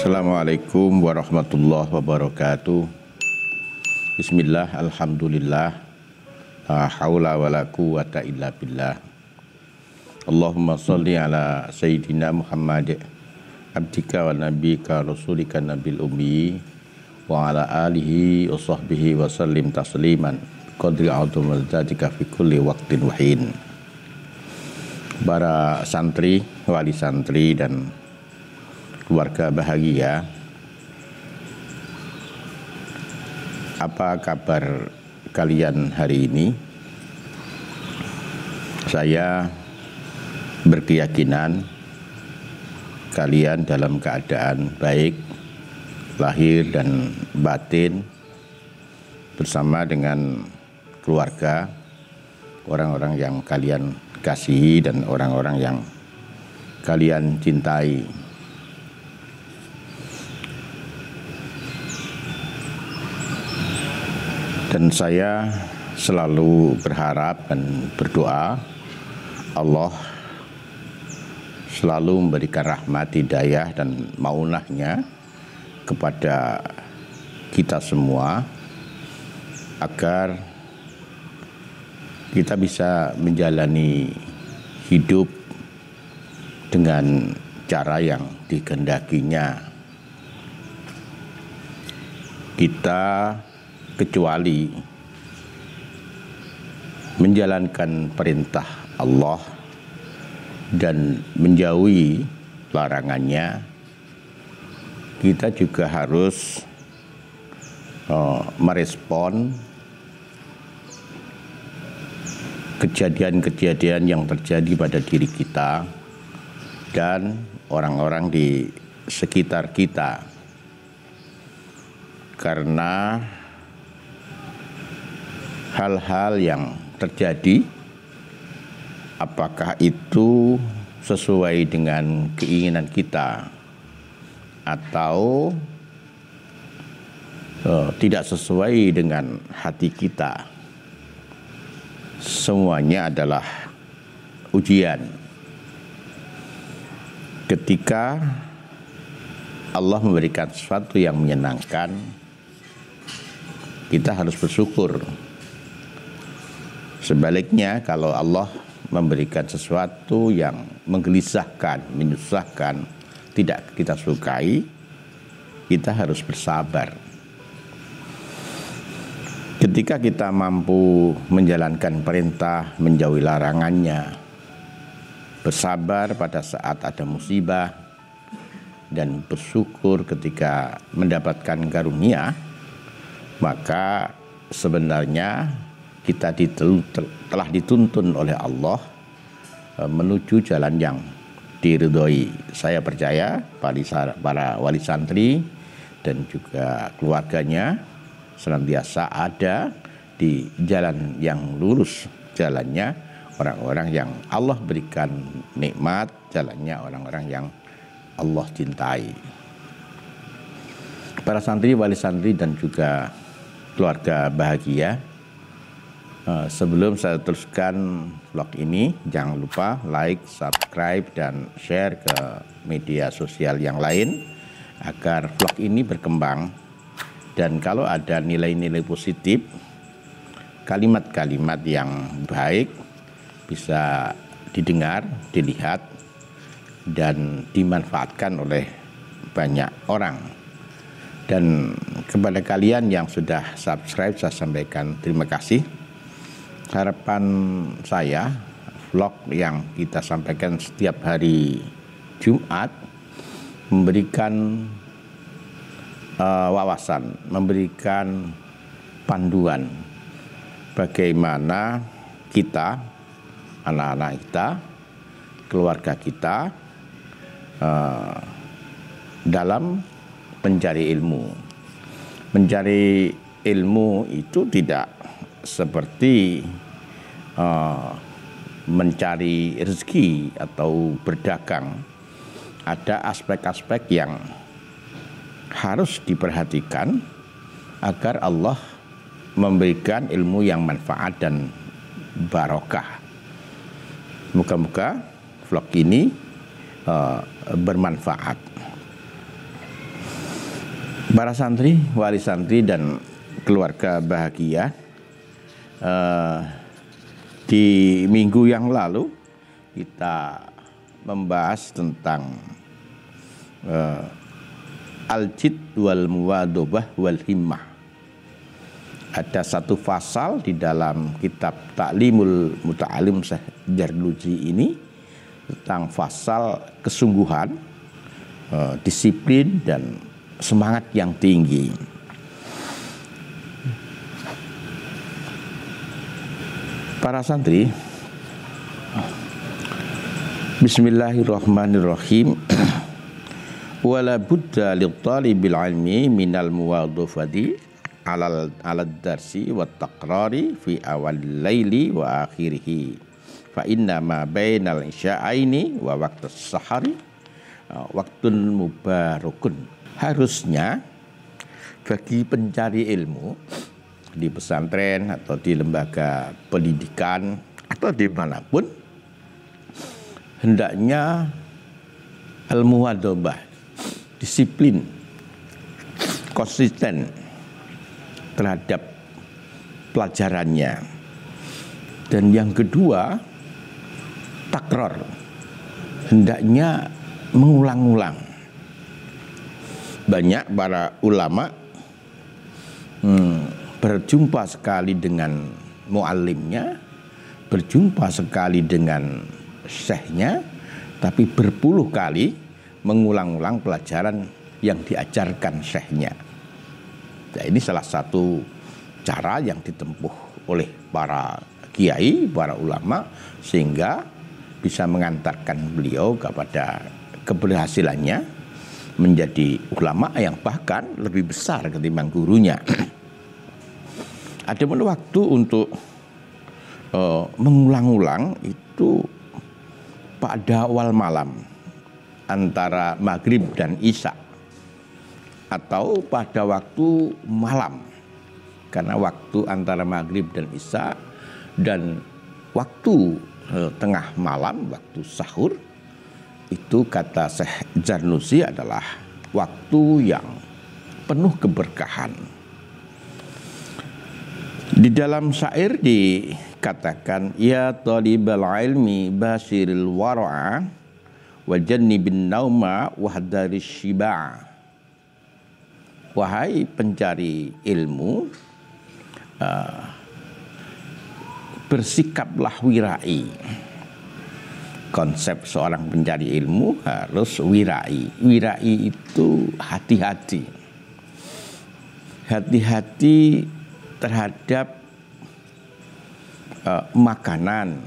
Assalamualaikum warahmatullahi wabarakatuh. Bismillah, alhamdulillah, la haula wa la quwata illa billah. Allahumma salli ala Sayyidina Muhammad abdika wa nabika rasulika nabil ummi wa ala alihi wa sahbihi wa sallim tasliman qadri a'udhu zatika fi kulli waqtin wahin. Para santri, wali santri dan keluarga bahagia, apa kabar kalian hari ini? Saya berkeyakinan kalian dalam keadaan baik, lahir dan batin, bersama dengan keluarga, orang-orang yang kalian kasihi dan orang-orang yang kalian cintai. Dan saya selalu berharap dan berdoa Allah selalu memberikan rahmat, hidayah dan maunahnya kepada kita semua agar kita bisa menjalani hidup dengan cara yang dikehendakinya. Kita kecuali menjalankan perintah Allah dan menjauhi larangannya, kita juga harus merespon kejadian-kejadian yang terjadi pada diri kita dan orang-orang di sekitar kita. Karena hal-hal yang terjadi, apakah itu sesuai dengan keinginan kita atau tidak sesuai dengan hati kita, semuanya adalah ujian. Ketika Allah memberikan sesuatu yang menyenangkan, kita harus bersyukur. Sebaliknya, kalau Allah memberikan sesuatu yang menggelisahkan, menyusahkan, tidak kita sukai, kita harus bersabar. Ketika kita mampu menjalankan perintah, menjauhi larangannya, bersabar pada saat ada musibah, dan bersyukur ketika mendapatkan karunia, maka sebenarnya kita telah dituntun oleh Allah menuju jalan yang diridhoi. Saya percaya para wali santri dan juga keluarganya senantiasa ada di jalan yang lurus, jalannya orang-orang yang Allah berikan nikmat, jalannya orang-orang yang Allah cintai. Para santri, wali santri dan juga keluarga bahagia, sebelum saya teruskan vlog ini, jangan lupa like, subscribe, dan share ke media sosial yang lain agar vlog ini berkembang. Dan kalau ada nilai-nilai positif, kalimat-kalimat yang baik bisa didengar, dilihat, dan dimanfaatkan oleh banyak orang. Dan kepada kalian yang sudah subscribe, saya sampaikan terima kasih. Harapan saya, vlog yang kita sampaikan setiap hari Jumat memberikan wawasan, memberikan panduan bagaimana kita, anak-anak kita, keluarga kita dalam mencari ilmu. Mencari ilmu itu tidak seperti mencari rezeki atau berdagang. Ada aspek-aspek yang harus diperhatikan agar Allah memberikan ilmu yang manfaat dan barokah. Moga-moga vlog ini bermanfaat. Para santri, wali santri dan keluarga bahagia, di minggu yang lalu kita membahas tentang al-jid wal muwadobah wal himmah. Ada satu pasal di dalam kitab Ta'limul Muta'alim Syekh Zarnuji ini tentang pasal kesungguhan, disiplin dan semangat yang tinggi. Para santri, bismillahirrahmanirrahim. Wala budda lit-talibil ilmi minal muwadhafati alal darsi wat taqrari fi awal laili wa akhirih. Fa inna ma bainal isya'aini wa waqtus sahari waktun mubarakun. Harusnya bagi pencari ilmu di pesantren atau di lembaga pendidikan atau dimanapun, hendaknya al-muwadhabah, disiplin, konsisten terhadap pelajarannya. Dan yang kedua, takror, hendaknya mengulang-ulang. Banyak para ulama berjumpa sekali dengan muallimnya, berjumpa sekali dengan syekhnya, tapi berpuluh kali mengulang-ulang pelajaran yang diajarkan syekhnya. Nah, ini salah satu cara yang ditempuh oleh para kiai, para ulama, sehingga bisa mengantarkan beliau kepada keberhasilannya menjadi ulama yang bahkan lebih besar ketimbang gurunya. Ada waktu untuk mengulang-ulang itu pada awal malam antara maghrib dan isya, atau pada waktu malam, karena waktu antara maghrib dan isya dan waktu tengah malam, waktu sahur, itu kata Syekh Zarnuji adalah waktu yang penuh keberkahan. Di dalam syair dikatakan, ya talibal ilmi basiril wara'a wa jannibin nauma wahdaris shiba'. Wahai pencari ilmu, bersikaplah wirai. Konsep seorang pencari ilmu harus wirai. Wirai itu hati-hati. Hati-hati terhadap makanan,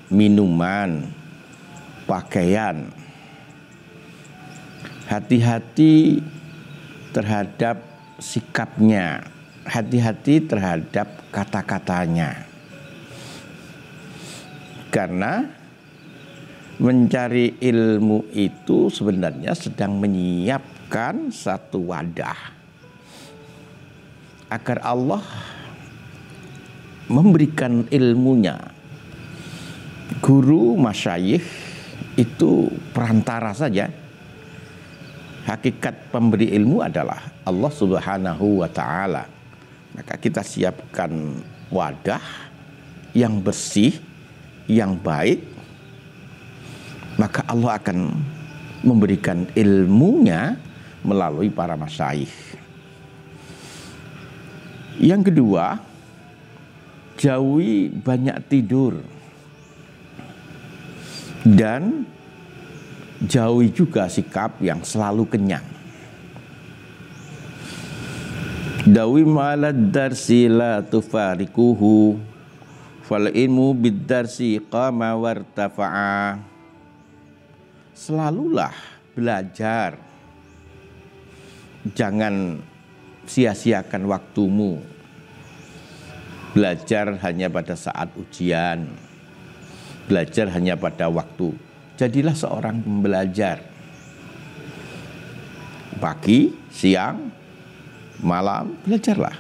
minuman, pakaian. Hati-hati terhadap sikapnya. Hati-hati terhadap kata-katanya. Karena mencari ilmu itu sebenarnya sedang menyiapkan satu wadah agar Allah memberikan ilmunya. Guru, masyayikh itu perantara saja. Hakikat pemberi ilmu adalah Allah Subhanahu wa ta'ala. Maka kita siapkan wadah yang bersih, yang baik, maka Allah akan memberikan ilmunya melalui para masyayikh. Yang kedua, jauhi banyak tidur dan jauhi juga sikap yang selalu kenyang. Dawi ma'alad darsi la tufarikuhu fal ilmu bid darsi qama wartafa'a. Selalulah belajar, jangan sia-siakan waktumu. Belajar hanya pada saat ujian, belajar hanya pada waktu. Jadilah seorang pembelajar. Pagi, siang, malam, belajarlah.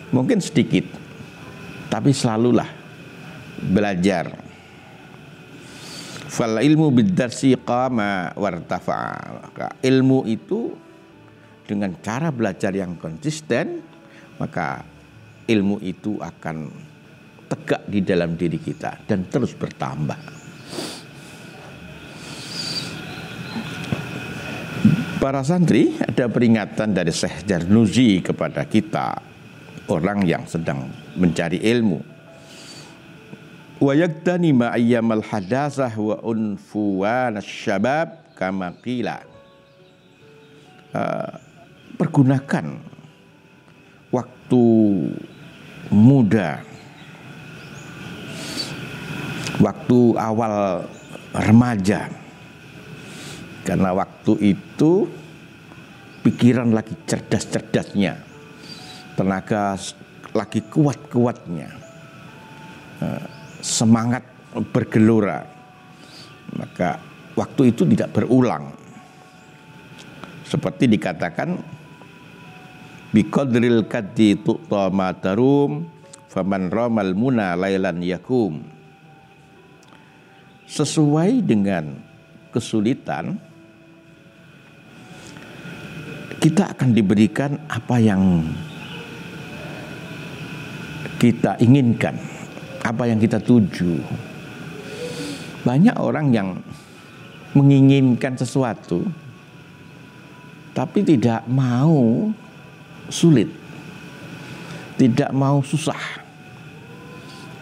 Mungkin sedikit, tapi selalulah belajar. Fal ilmu bid-darsi qama wartafa'a. Ilmu itu dengan cara belajar yang konsisten, maka ilmu itu akan tegak di dalam diri kita dan terus bertambah. Para santri, ada peringatan dari Syekh Zarnuji kepada kita, orang yang sedang mencari ilmu. Wa yaktani ma ayyamal hadasah wa unfuwan syabab kama qila. Pergunakan waktu muda, waktu awal remaja, karena waktu itu pikiran lagi cerdas-cerdasnya, tenaga lagi kuat-kuatnya, semangat bergelora. Maka waktu itu tidak berulang. Seperti dikatakan, biqadril kaddi tu'ta ma tarum faman ramal muna lailan yakum. Sesuai dengan kesulitan, kita akan diberikan apa yang kita inginkan, apa yang kita tuju. Banyak orang yang menginginkan sesuatu tapi tidak mau sulit, tidak mau susah,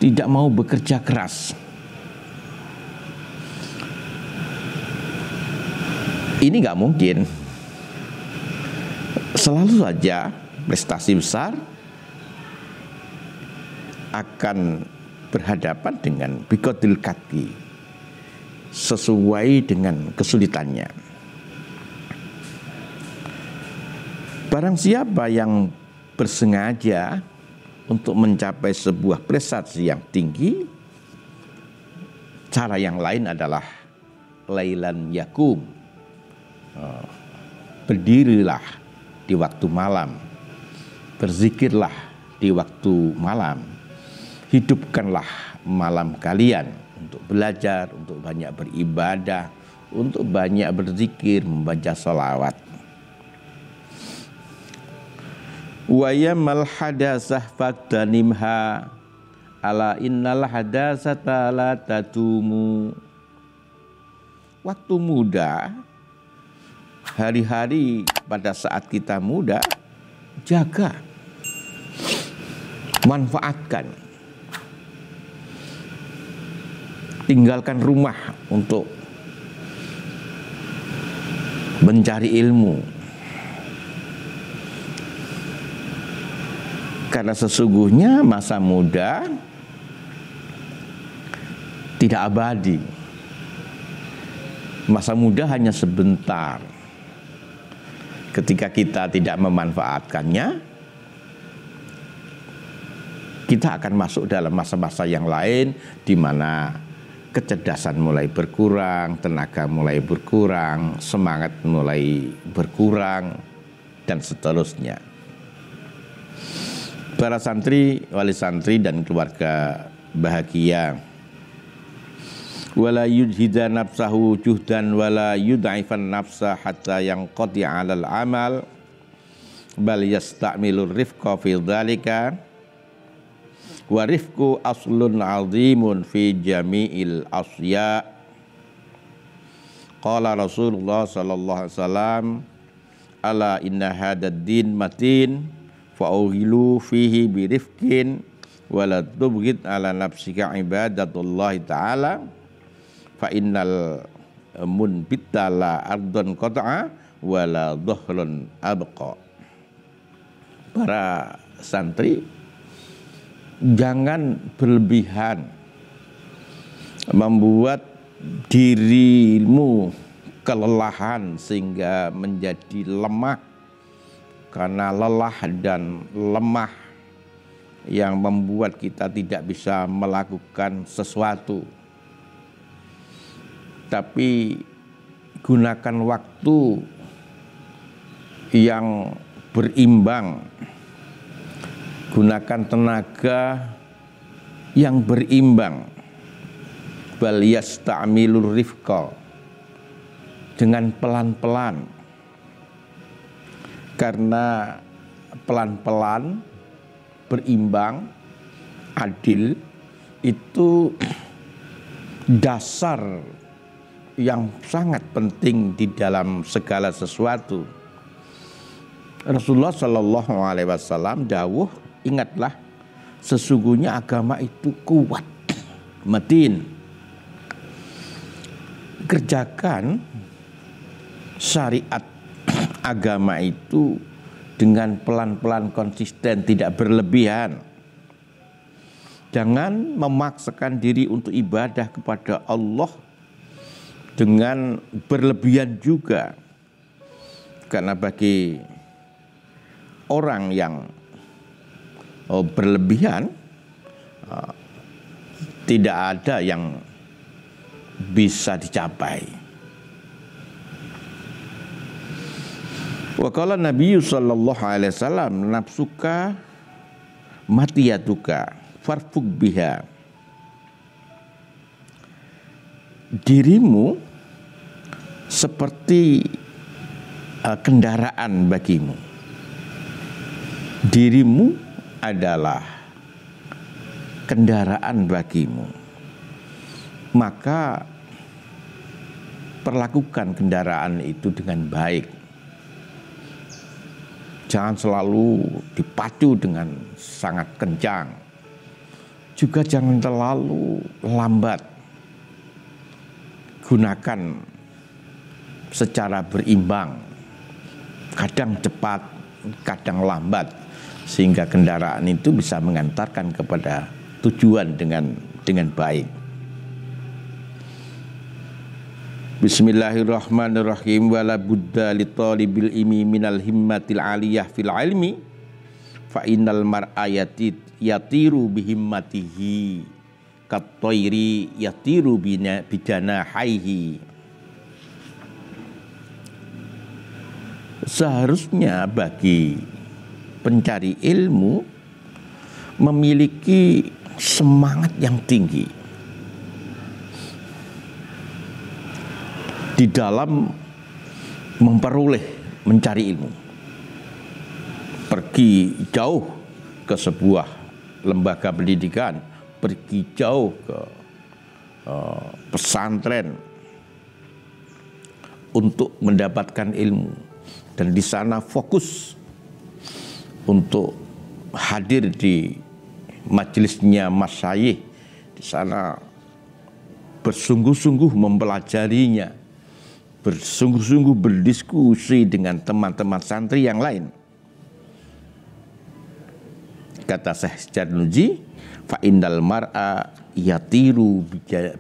tidak mau bekerja keras. Ini nggak mungkin. Selalu saja prestasi besar akan berhadapan dengan biqadril kaddi, sesuai dengan kesulitannya. Barang siapa yang bersengaja untuk mencapai sebuah prestasi yang tinggi, cara yang lain adalah lailan yakum. Berdirilah di waktu malam, berzikirlah di waktu malam, hidupkanlah malam kalian untuk belajar, untuk banyak beribadah, untuk banyak berzikir, membaca sholawat. Wa yamal hadasah faqtanimha ala innal hadasata la tadumu. Waktu muda, hari-hari pada saat kita muda, jaga, manfaatkan. Tinggalkan rumah untuk mencari ilmu. Karena sesungguhnya masa muda tidak abadi. Masa muda hanya sebentar. Ketika kita tidak memanfaatkannya, kita akan masuk dalam masa-masa yang lain di mana kecerdasan mulai berkurang, tenaga mulai berkurang, semangat mulai berkurang, dan seterusnya. Para santri, wali santri dan keluarga bahagia. Wala yujhida nafsahu juhdan wala yud'ifan nafsa hatta yanqati 'alal amal bal yasta'milur rifqa fi dzalika wa rifqu aslun 'azimun fi jami'il asya. Qala Rasulullah sallallahu alaihi wasallam, ala inna hadad din matin fa'uhilu fihi birifkin wala tubghid ala nafsika ibadatullahi ta'ala fa innal munbita la ardun qata'a wala dhahrun abqa. Para santri, jangan berlebihan membuat dirimu kelelahan sehingga menjadi lemah, karena lelah dan lemah yang membuat kita tidak bisa melakukan sesuatu. Tapi gunakan waktu yang berimbang, gunakan tenaga yang berimbang. Bal yasta'milur rifqa, dengan pelan-pelan. karena pelan-pelan, berimbang, adil itu dasar yang sangat penting di dalam segala sesuatu. Rasulullah Shallallahu Alaihi Wasallam dawuh, ingatlah sesungguhnya agama itu kuat, matin. Kerjakan syariat agama itu dengan pelan-pelan, konsisten, tidak berlebihan. Jangan memaksakan diri untuk ibadah kepada Allah dengan berlebihan juga. Karena bagi orang yang berlebihan, tidak ada yang bisa dicapai. Wa qala Nabi sallallahu alaihi wasallam, nafsuka matiyatuka farfuk biha. Dirimu seperti kendaraan bagimu. Dirimu adalah kendaraan bagimu. Maka perlakukan kendaraan itu dengan baik. Jangan selalu dipacu dengan sangat kencang. Juga jangan terlalu lambat. Gunakan secara berimbang. Kadang cepat, kadang lambat. Sehingga kendaraan itu bisa mengantarkan kepada tujuan dengan baik. Bismillahirrahmanirrahim. Wala budda li talibil ilmi minal himmatil aliyah fil ilmi fa innal mar'a yatiru bihimmatihi kat-tayri yatiru bijanahaihi. Seharusnya bagi pencari ilmu memiliki semangat yang tinggi di dalam memperoleh, mencari ilmu. Pergi jauh ke sebuah lembaga pendidikan, pergi jauh ke pesantren untuk mendapatkan ilmu, dan di sana fokus untuk hadir di majelisnya masyayikh, di sana bersungguh-sungguh mempelajarinya, bersungguh-sungguh berdiskusi dengan teman-teman santri yang lain. Kata Syekh Jarnuji, fa indal mar'a yatiru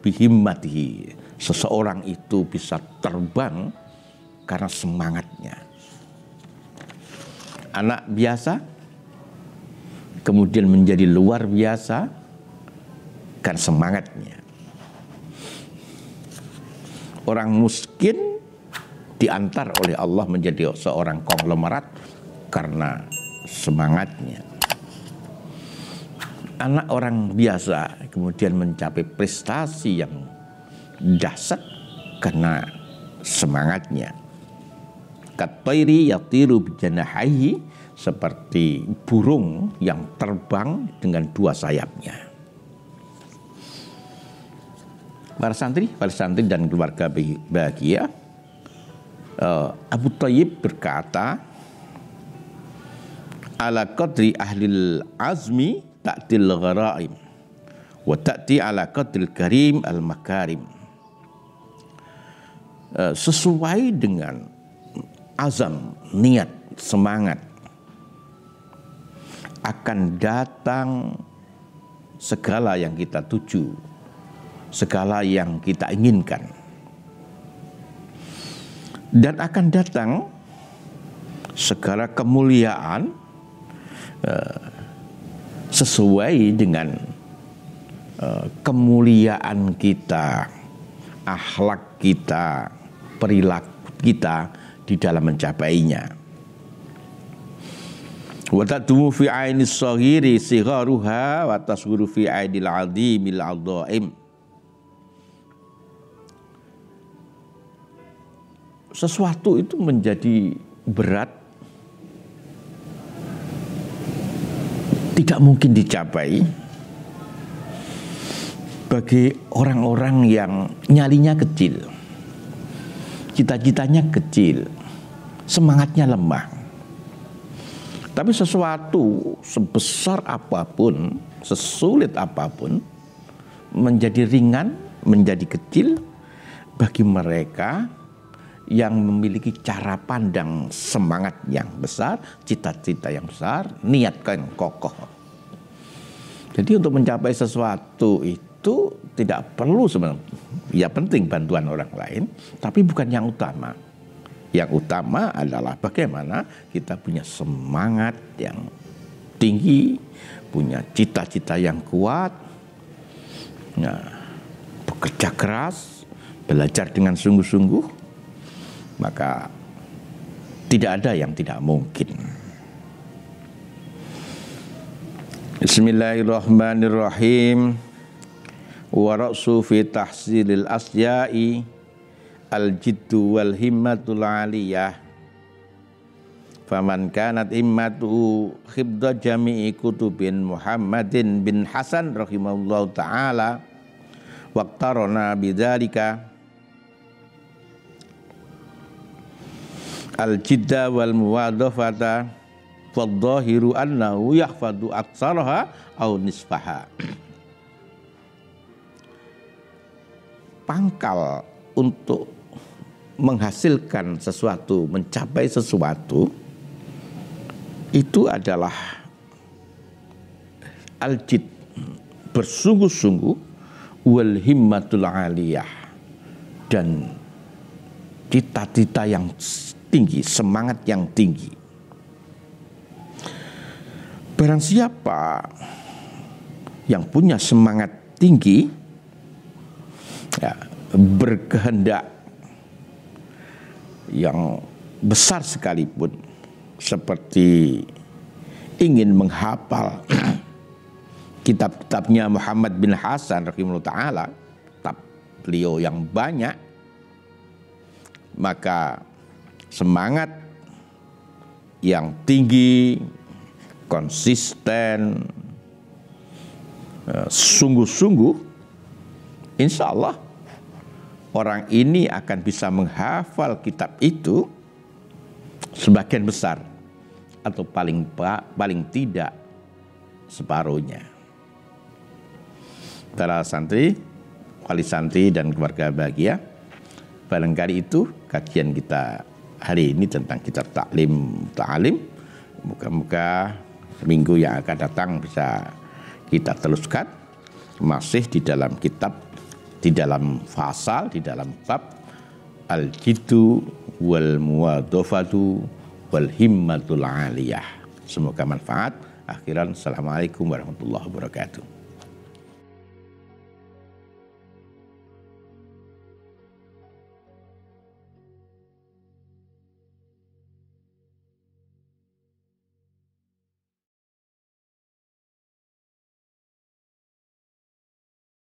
bihimmatihi. Seseorang itu bisa terbang karena semangatnya. Anak biasa kemudian menjadi luar biasa karena semangatnya. Orang miskin diantar oleh Allah menjadi seorang konglomerat karena semangatnya. Anak orang biasa kemudian mencapai prestasi yang dahsyat karena semangatnya. Kat-tayri yatiru bijanahaihi, seperti burung yang terbang dengan dua sayapnya. Para santri dan keluarga bahagia, Abu Thayyib berkata, ala qadri ahlil azmi ta'til gharaim wa ta'ti ala qadril karim al makarim. Sesuai dengan azam, niat, semangat, akan datang segala yang kita tuju, segala yang kita inginkan. Dan akan datang segala kemuliaan sesuai dengan kemuliaan kita, akhlak kita, perilaku kita di dalam mencapainya. Wa tatumu fi ainis saghiri sigharuha wa tasghuru fi aidil azimil adhaim. Sesuatu itu menjadi berat tidak mungkin dicapai bagi orang-orang yang nyalinya kecil, cita-citanya kecil, semangatnya lemah. Tapi sesuatu sebesar apapun, sesulit apapun, menjadi ringan, menjadi kecil bagi mereka yang memiliki cara pandang semangat yang besar, cita-cita yang besar, niat yang kokoh. Jadi untuk mencapai sesuatu itu tidak perlu sebenarnya, ya penting bantuan orang lain, tapi bukan yang utama. Yang utama adalah bagaimana kita punya semangat yang tinggi, punya cita-cita yang kuat, bekerja keras, belajar dengan sungguh-sungguh, maka tidak ada yang tidak mungkin. Bismillahirrahmanirrahim. Wa ra'su fi tahsilil asya'i al-jiddu wal himmatul aliyah. Faman kanat himmatu khibda jami'i kutubin Muhammadin bin Hasan rahimahullahu ta'ala waqtarana bidzalika al-jidda wal muwadafata fadzahiru annahu yahfadu aksaraha au nisfaha. Pangkal untuk menghasilkan sesuatu, mencapai sesuatu itu adalah al-jid, bersungguh-sungguh, wal himmatul aliyah, dan cita-cita yang tinggi, semangat yang tinggi. Barang siapa yang punya semangat tinggi, ya, berkehendak yang besar sekalipun, seperti ingin menghafal kitab-kitabnya Muhammad bin Hasan rahimahullah ta'ala, kitab beliau yang banyak, maka semangat yang tinggi, konsisten, sungguh-sungguh, insya Allah orang ini akan bisa menghafal kitab itu sebagian besar atau paling tidak separuhnya. Para santri, wali santri dan keluarga bahagia, barangkali itu kajian kita hari ini tentang kitab ta'lim. Moga-moga minggu yang akan datang bisa kita teruskan masih di dalam kitab, di dalam fasal, di dalam bab al-jiddu wal muwadafatu wal himmatul aliyah. Semoga manfaat. Akhiran, assalamualaikum warahmatullahi wabarakatuh.